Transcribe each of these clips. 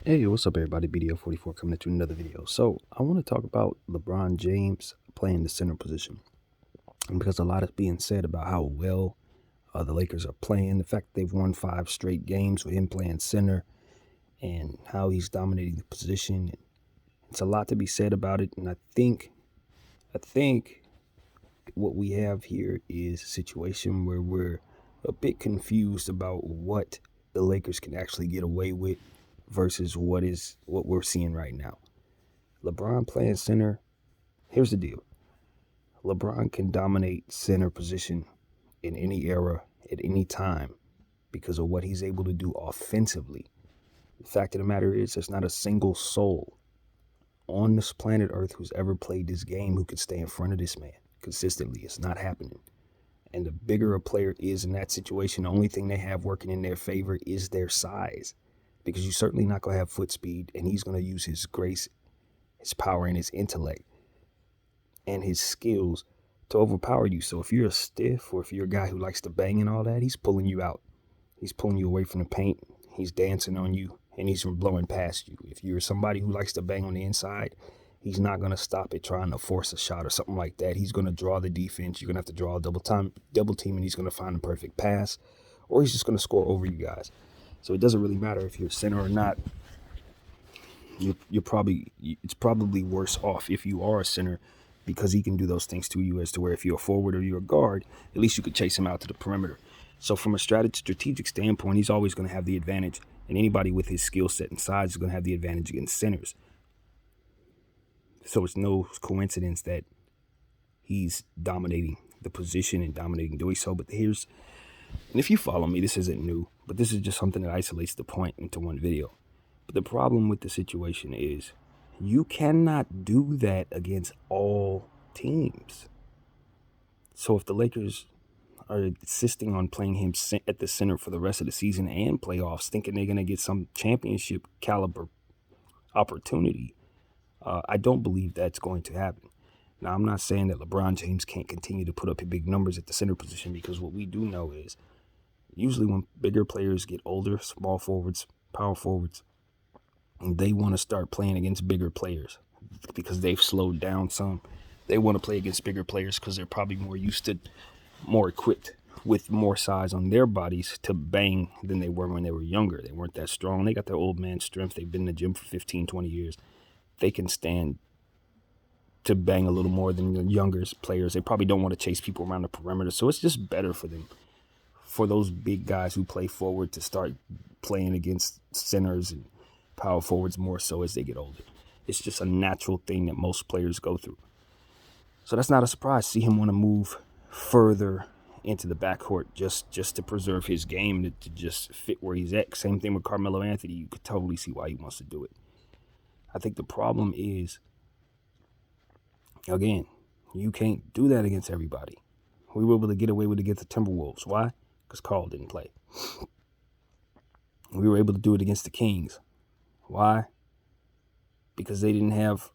Hey, what's up, everybody? BDO44 coming at you another video. So, I want to talk about LeBron James playing the center position. And because a lot is being said about how well the Lakers are playing, the fact that they've won 5 straight games with him playing center, and how he's dominating the position. It's a lot to be said about it. And I think what we have here is a situation where we're a bit confused about what the Lakers can actually get away with versus what we're seeing right now. LeBron playing center, here's the deal. LeBron can dominate center position in any era at any time because of what he's able to do offensively. The fact of the matter is there's not a single soul on this planet Earth who's ever played this game who can stay in front of this man consistently. It's not happening. And the bigger a player is in that situation, the only thing they have working in their favor is their size. Because you're certainly not going to have foot speed, and he's going to use his grace, his power, and his intellect and his skills to overpower you. So if you're a stiff or if you're a guy who likes to bang and all that, he's pulling you out. He's pulling you away from the paint. He's dancing on you, and he's blowing past you. If you're somebody who likes to bang on the inside, he's not going to stop it trying to force a shot or something like that. He's going to draw the defense. You're going to have to draw a double team, and he's going to find the perfect pass, or he's just going to score over you guys. So it doesn't really matter if you're a center or not. It's probably worse off if you are a center because he can do those things to you as to where if you're a forward or you're a guard, at least you could chase him out to the perimeter. So from a strategic standpoint, he's always going to have the advantage, and anybody with his skill set and size is going to have the advantage against centers. So it's no coincidence that he's dominating the position and dominating doing so. And if you follow me, this isn't new, but this is just something that isolates the point into one video. But the problem with the situation is you cannot do that against all teams. So if the Lakers are insisting on playing him at the center for the rest of the season and playoffs, thinking they're going to get some championship caliber opportunity, I don't believe that's going to happen. Now, I'm not saying that LeBron James can't continue to put up big numbers at the center position, because what we do know is usually when bigger players get older, small forwards, power forwards, they want to start playing against bigger players because they've slowed down some. They want to play against bigger players because they're probably more used to, more equipped with more size on their bodies to bang than they were when they were younger. They weren't that strong. They got their old man strength. They've been in the gym for 15, 20 years. They can stand to bang a little more than the younger players. They probably don't want to chase people around the perimeter. So it's just better for them, for those big guys who play forward, to start playing against centers and power forwards more so as they get older. It's just a natural thing that most players go through. So that's not a surprise. See him want to move further into the backcourt just to preserve his game, to just fit where he's at. Same thing with Carmelo Anthony. You could totally see why he wants to do it. I think the problem is, again, you can't do that against everybody. We were able to get away with it against the Timberwolves. Why? Because Carl didn't play. We were able to do it against the Kings. Why? Because they didn't have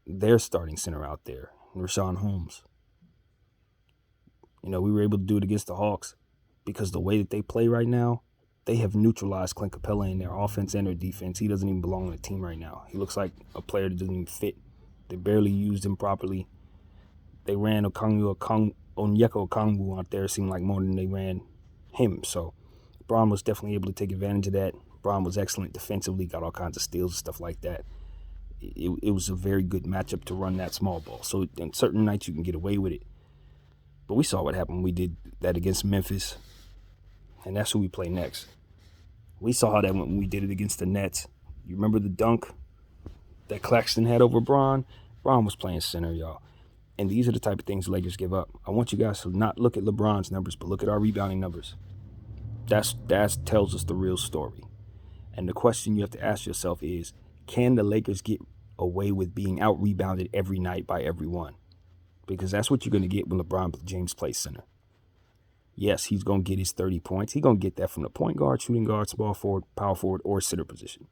their starting center out there, Rashawn Holmes. We were able to do it against the Hawks because the way that they play right now, they have neutralized Clint Capella in their offense and their defense. He doesn't even belong on the team right now. He looks like a player that doesn't even fit. They barely used him properly. They ran Onyeka Okongwu out there, seemed like more than they ran him. So Braun was definitely able to take advantage of that. Braun was excellent defensively, got all kinds of steals and stuff like that. It was a very good matchup to run that small ball. So on certain nights you can get away with it. But we saw what happened when we did that against Memphis, and that's who we play next. We saw how that went when we did it against the Nets. You remember the dunk that Claxton had over Braun? Braun was playing center, y'all. And these are the type of things the Lakers give up. I want you guys to not look at LeBron's numbers, but look at our rebounding numbers. That tells us the real story. And the question you have to ask yourself is, can the Lakers get away with being out-rebounded every night by everyone? Because that's what you're going to get when LeBron James plays center. Yes, he's going to get his 30 points. He's going to get that from the point guard, shooting guard, small forward, power forward, or center position.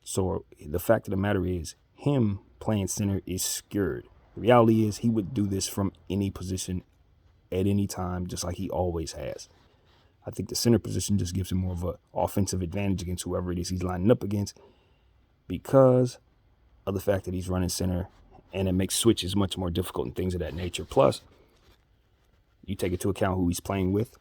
So the fact of the matter is, him playing center is scared. The reality is he would do this from any position at any time, just like he always has. I think the center position just gives him more of an offensive advantage against whoever it is he's lining up against. because of the fact that he's running center, and it makes switches much more difficult and things of that nature. Plus, you take into account who he's playing with.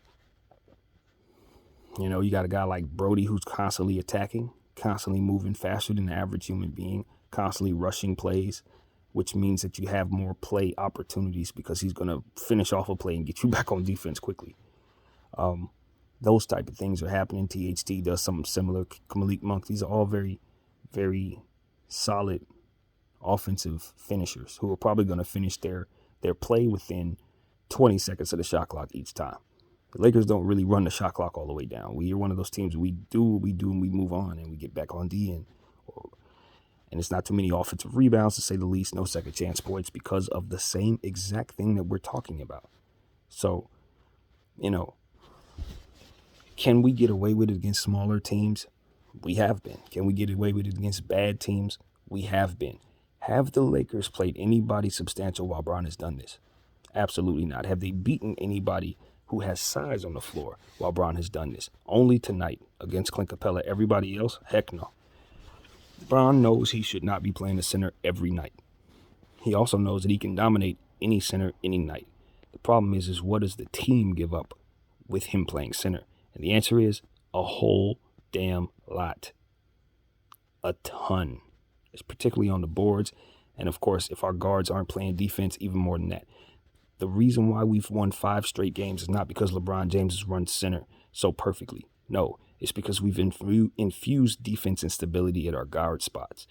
You know, you got a guy like Brody who's constantly attacking, constantly moving faster than the average human being, constantly rushing plays, which means that you have more play opportunities because he's going to finish off a play and get you back on defense quickly. Those type of things are happening. THT does something similar. Malik Monk, these are all very, very solid offensive finishers who are probably going to finish their play within 20 seconds of the shot clock each time. The Lakers don't really run the shot clock all the way down. We're one of those teams, we do what we do and we move on and we get back on D. And it's not too many offensive rebounds, to say the least, no second chance points, because of the same exact thing that we're talking about. So, you know, can we get away with it against smaller teams? We have been. Can we get away with it against bad teams? We have been. Have the Lakers played anybody substantial while Bron has done this? Absolutely not. Have they beaten anybody who has size on the floor while Bron has done this? Only tonight against Clint Capella. Everybody else? Heck no. Bron knows he should not be playing the center every night. He also knows that he can dominate any center any night. The problem is what does the team give up with him playing center? And the answer is a whole damn lot. A ton. It's particularly on the boards. And of course, if our guards aren't playing defense, even more than that. The reason why we've won 5 straight games is not because LeBron James has run center so perfectly. No, it's because we've infused defense and stability at our guard spots.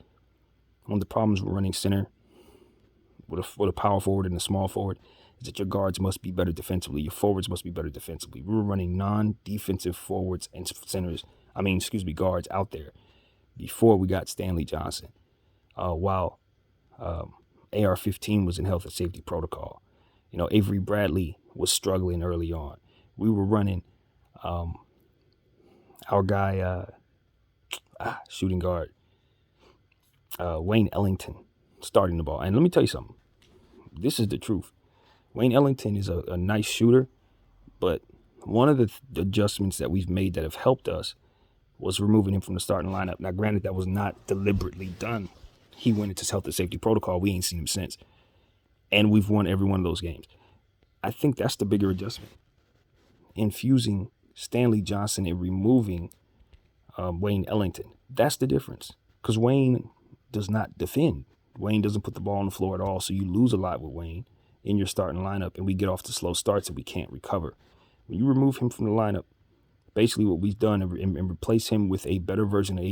One of the problems with running center with a power forward and a small forward is that your guards must be better defensively. Your forwards must be better defensively. We were running non-defensive forwards and guards out there before we got Stanley Johnson, while AR-15 was in health and safety protocol. You know, Avery Bradley was struggling early on. We were running our guy, shooting guard, Wayne Ellington, starting the ball. And let me tell you something. This is the truth. Wayne Ellington is a nice shooter, but one of the adjustments that we've made that have helped us was removing him from the starting lineup. Now, granted, that was not deliberately done. He went into health and safety protocol. We ain't seen him since. And we've won every one of those games. I think that's the bigger adjustment. Infusing Stanley Johnson and removing Wayne Ellington. That's the difference. Because Wayne does not defend. Wayne doesn't put the ball on the floor at all, so you lose a lot with Wayne in your starting lineup, and we get off to slow starts and we can't recover. When you remove him from the lineup, basically what we've done and replace him with a better version of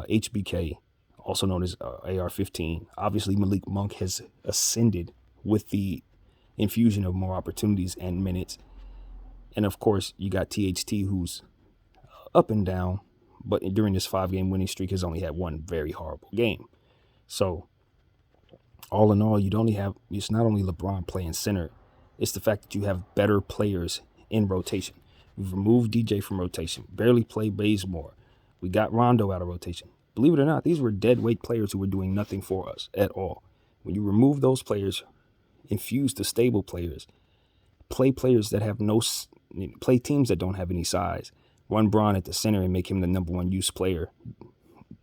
HBK, also known as AR-15. Obviously, Malik Monk has ascended with the infusion of more opportunities and minutes. And, of course, you got THT, who's up and down, but during this 5-game winning streak has only had one very horrible game. So, all in all, it's not only LeBron playing center, it's the fact that you have better players in rotation. We've removed DJ from rotation, barely play Bazemore. We got Rondo out of rotation. Believe it or not, these were dead weight players who were doing nothing for us at all. When you remove those players, infuse the stable players, play players that have play teams that don't have any size, run Bron at the center and make him the number one use player,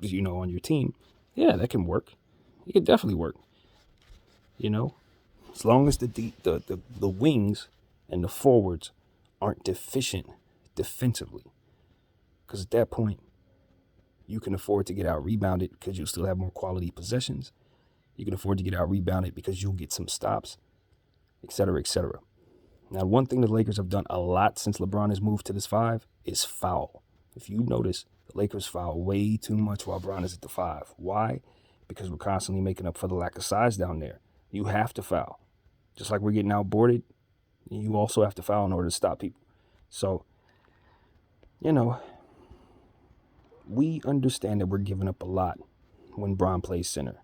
on your team. Yeah, that can work. It can definitely work. As long as the wings and the forwards aren't deficient defensively. Because at that point, you can afford to get out rebounded because you'll still have more quality possessions. You can afford to get out rebounded because you'll get some stops, et cetera, et cetera. Now, one thing the Lakers have done a lot since LeBron has moved to this 5 is foul. If you notice, the Lakers foul way too much while Bron is at the 5. Why? Because we're constantly making up for the lack of size down there. You have to foul. Just like we're getting outboarded, you also have to foul in order to stop people. So, we understand that we're giving up a lot when Bron plays center.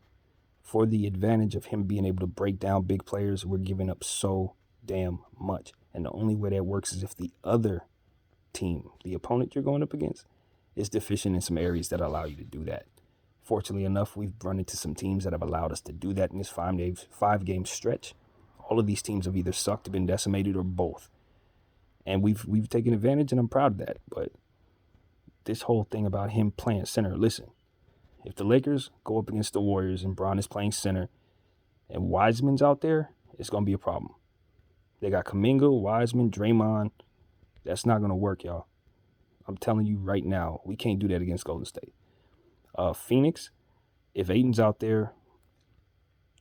For the advantage of him being able to break down big players, we're giving up so damn much. And the only way that works is if the other team, the opponent you're going up against, is deficient in some areas that allow you to do that. Fortunately enough, we've run into some teams that have allowed us to do that in this 5-game stretch. All of these teams have either sucked, been decimated, or both. And we've taken advantage, and I'm proud of that. But this whole thing about him playing center, listen, If the Lakers go up against the Warriors and Bron is playing center and Wiseman's out there, it's going to be a problem. They got Kuminga, Wiseman, Draymond. That's not going to work, y'all. I'm telling you right now, we can't do that against Golden State. Phoenix, if Ayton's out there,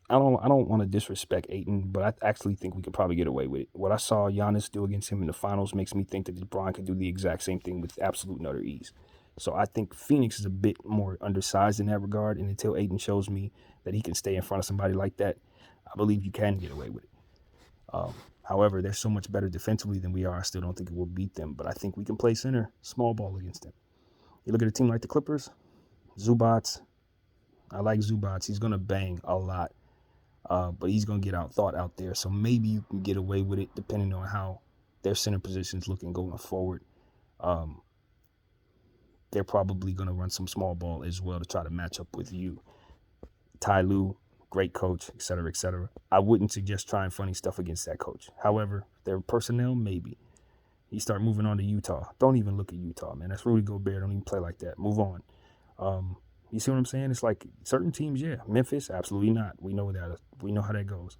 I don't want to disrespect Ayton, but I actually think we could probably get away with it. What I saw Giannis do against him in the finals makes me think that LeBron could do the exact same thing with absolute and utter ease. So I think Phoenix is a bit more undersized in that regard, and until Ayton shows me that he can stay in front of somebody like that, I believe you can get away with it. However, they're so much better defensively than we are. I still don't think it will beat them, but I think we can play center, small ball against them. You look at a team like the Clippers, Zubats. I like Zubats. He's going to bang a lot, but he's going to get thought out there. So maybe you can get away with it depending on how their center position is looking going forward. They're probably going to run some small ball as well to try to match up with you. Ty Lue, great coach, et cetera, et cetera. I wouldn't suggest trying funny stuff against that coach. However, their personnel, maybe. You start moving on to Utah. Don't even look at Utah, man. That's Rudy Gobert. Don't even play like that. Move on. You see what I'm saying? It's like certain teams, yeah. Memphis, absolutely not. We know that. We know how that goes.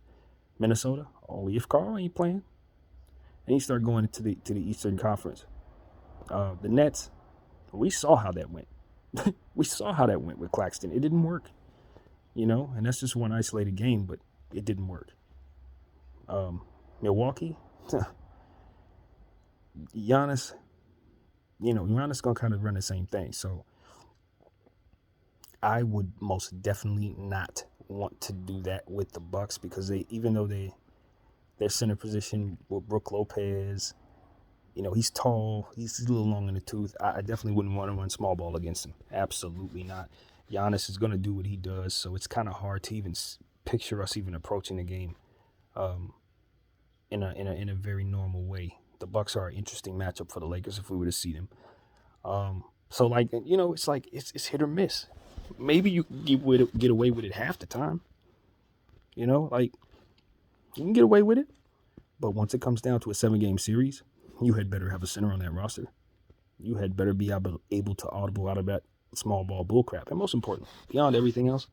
Minnesota, only if Carl ain't playing. And you start going to the Eastern Conference. The Nets, we saw how that went. We saw how that went with Claxton. It didn't work. And that's just one isolated game, but it didn't work. Milwaukee, Giannis, Giannis going to kind of run the same thing. So I would most definitely not want to do that with the Bucks because even though their center position with Brook Lopez, he's tall, he's a little long in the tooth. I definitely wouldn't want to run small ball against him. Absolutely not. Giannis is going to do what he does, so it's kind of hard to even picture us even approaching the game in a very normal way. The Bucks are an interesting matchup for the Lakers if we were to see them. So it's like it's hit or miss. Maybe you can get away with it half the time. You can get away with it, but once it comes down to a 7-game series, you had better have a center on that roster. You had better be able to audible out of that small ball bullcrap. And most important, beyond everything else,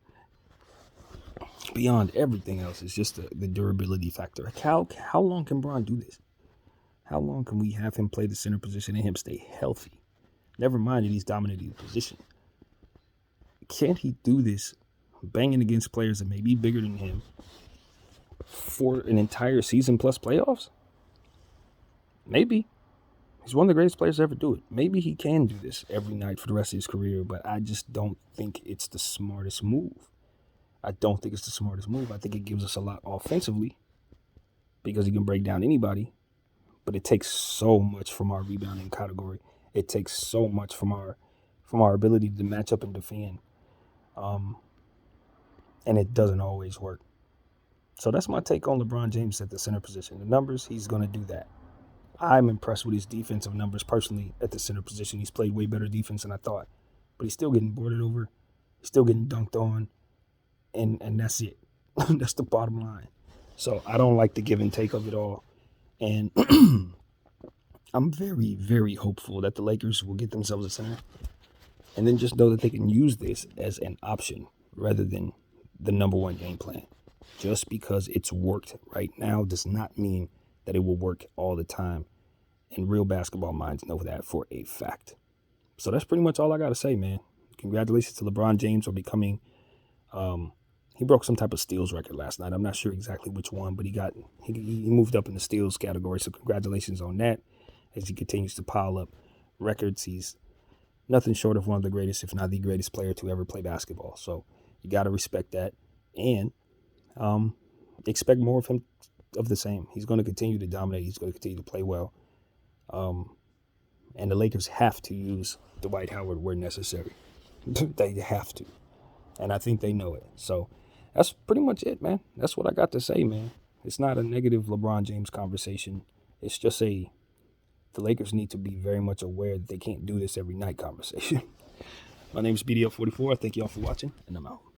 is just the durability factor. How long can Bron do this? How long can we have him play the center position and him stay healthy? Never mind that he's dominating the position. Can't he do this banging against players that may be bigger than him for an entire season plus playoffs? Maybe. He's one of the greatest players to ever do it. Maybe he can do this every night for the rest of his career, but I just don't think it's the smartest move. I think it gives us a lot offensively because he can break down anybody, but it takes so much from our rebounding category. It takes so much from our ability to match up and defend. And it doesn't always work. So that's my take on LeBron James at the center position. The numbers, he's going to do that. I'm impressed with his defensive numbers personally at the center position. He's played way better defense than I thought. But he's still getting boarded over. He's still getting dunked on. And that's it. That's the bottom line. So I don't like the give and take of it all. And I'm very, very hopeful that the Lakers will get themselves a center. And then just know that they can use this as an option rather than the number one game plan. Just because it's worked right now does not mean that it will work all the time. And real basketball minds know that for a fact. So that's pretty much all I got to say, man. Congratulations to LeBron James for becoming, he broke some type of steals record last night. I'm not sure exactly which one, but he moved up in the steals category. So congratulations on that. As he continues to pile up records, he's nothing short of one of the greatest, if not the greatest player to ever play basketball. So you got to respect that and expect more of him of the same. He's going to continue to dominate. He's going to continue to play well. And the Lakers have to use Dwight Howard where necessary. They have to. And I think they know it. So that's pretty much it, man. That's what I got to say, man. It's not a negative LeBron James conversation. It's just the Lakers need to be very much aware that they can't do this every night conversation. My name is BDL44. Thank y'all for watching, and I'm out.